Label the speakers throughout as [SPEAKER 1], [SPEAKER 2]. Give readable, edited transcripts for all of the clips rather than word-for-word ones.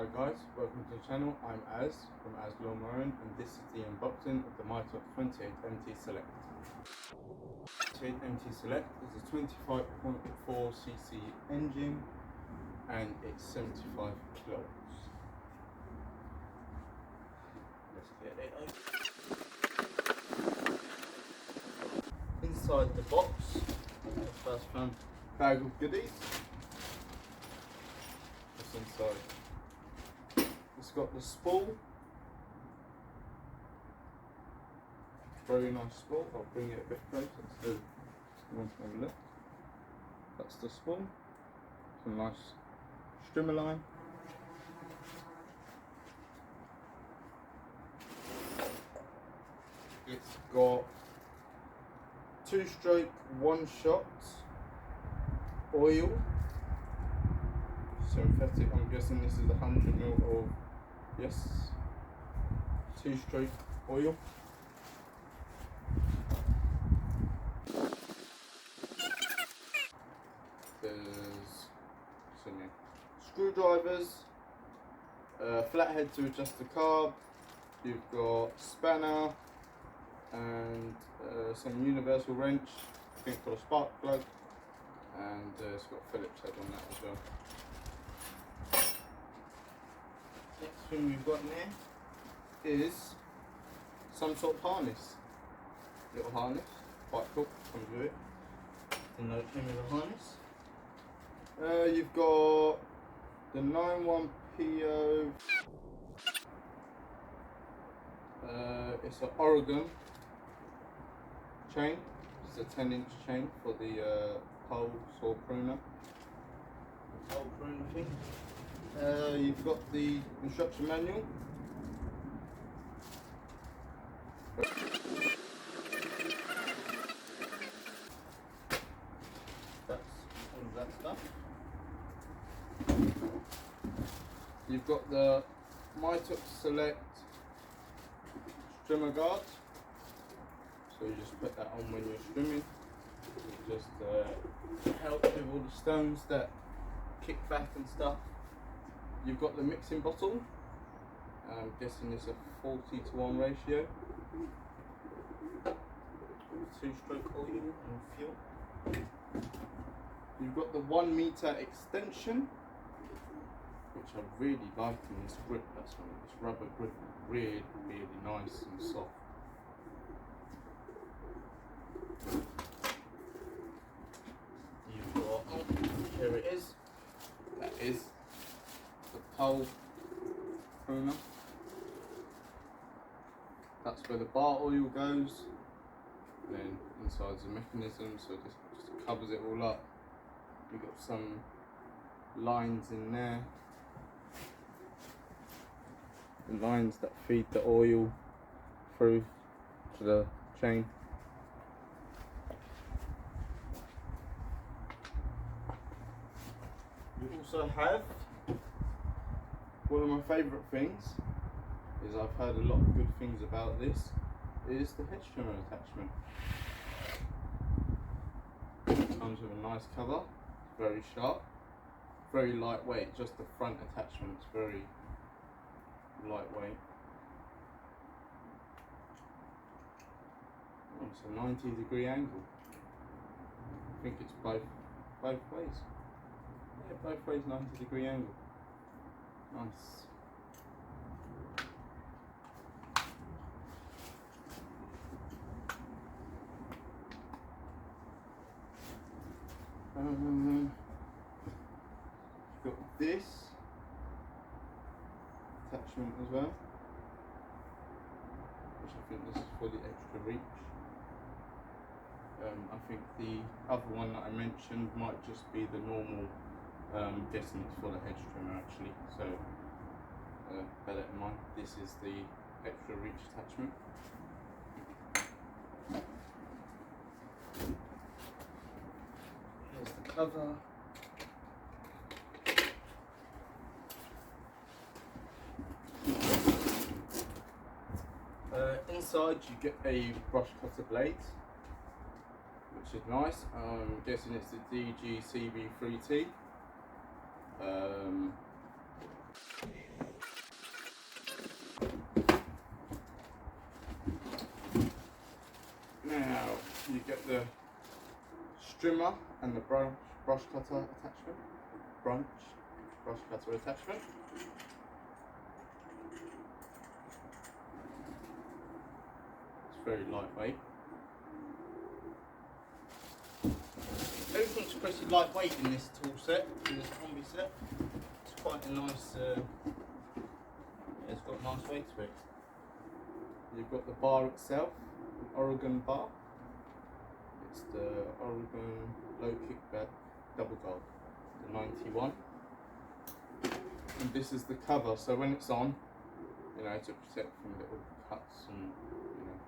[SPEAKER 1] Hi guys, welcome to the channel. I'm Az from Az Lawnmower, and this is the unboxing of the Mitox 28MT Select. 28MT Select is a 25.4cc engine and it's 75 kilos. Let's get it open. Inside the box, the first one, bag of goodies. What's inside? It's got the spool, very nice spool. I'll bring it a bit closer so you want to have a look. That's the spool, some nice strimmer line. It's got 2-stroke 1-shot oil, synthetic. I'm guessing this is 100ml of, yes, 2-stroke oil. There's some screwdrivers, flathead to adjust the carb. You've got spanner and some universal wrench, I think for a spark plug, and it's got a Phillips head on that as well. Next thing we've got in there is some sort of harness. Little harness, quite cool, comes with it. Didn't know it came with a harness. You've got the 91PO. It's an Oregon chain. It's a 10-inch chain for the pole saw pruner. Pole pruner thing. You've got the instruction manual. That's all of that stuff. You've got the Mitox Select strimmer guard. So you just put that on when you're strimming. It just helps with all the stones that kick back and stuff. You've got the mixing bottle. I'm guessing it's a 40:1 ratio. 2-stroke oil and fuel. You've got the 1 meter extension, which I really like in this grip. That's one. This rubber grip, really, really nice and soft. You've got, here it is. That is the pole pruner. That's where the bar oil goes. And then inside's the mechanism, so it just covers it all up. You've got some lines in there. The lines that feed the oil through to the chain. You also have, one of my favourite things, is I've heard a lot of good things about this, is the hedge trimmer attachment. It comes with a nice cover, very sharp, very lightweight, just the front attachment's very lightweight. Oh, it's a 90-degree angle. I think it's both ways. Yeah, both ways 90-degree angle. Nice. You've got this attachment as well, which I think this is for the extra reach. I think the other one that I mentioned might just be the normal, guessing it's for the hedge trimmer actually, so bear that in mind. This is the extra reach attachment. Here's the cover. Inside you get a brush cutter blade, which is nice. I'm guessing it's the DG CB3T. you get the strimmer and the brush cutter attachment. Brush cutter attachment. It's very lightweight. Everything's pretty lightweight in this tool set, in this combi set. It's quite a nice, it's got a nice weight to it. You've got the bar itself, an Oregon bar. It's the Oregon low kickback double guard, the 91. And this is the cover, so when it's on, you know, to protect from little cuts and, you know,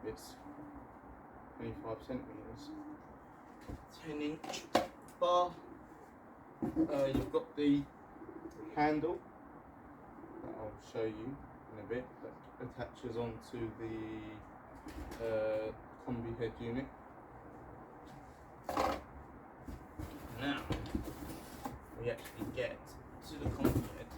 [SPEAKER 1] it's 25 centimeters. 10-inch bar. You've got the handle that I'll show you in a bit that attaches onto the combi head unit. Now we actually get to the combi head.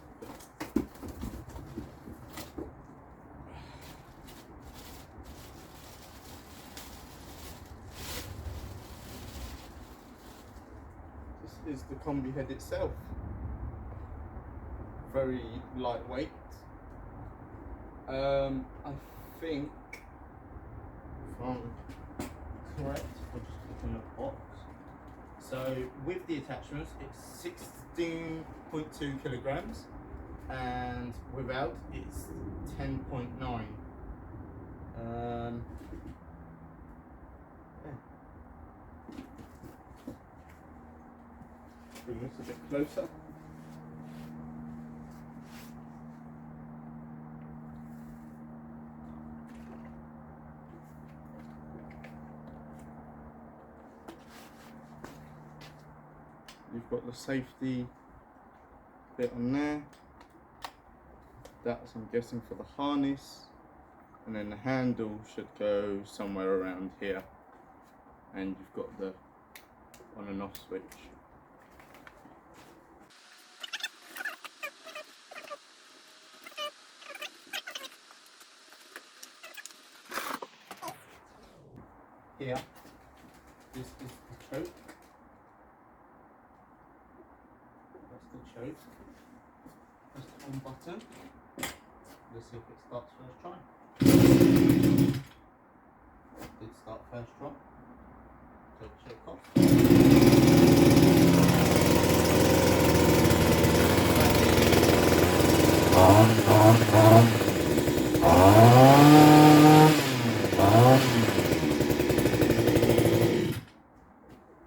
[SPEAKER 1] This is the combi head itself. Very lightweight. I think, if I'm correct, I'll just click on the box. So with the attachments, it's 16.2 kilograms, and without it's 10.9. Yeah. Bring this a bit closer. You've got the safety bit on there. That's, I'm guessing, for the harness. And then the handle should go somewhere around here. And you've got the on and off switch. Here, this is the choke. That's the choke. Press the on button. Let's see if it starts first try. It did start first try. Take the choke off.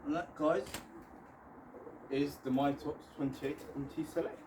[SPEAKER 1] And that, guys, is the Mitox 28 Select.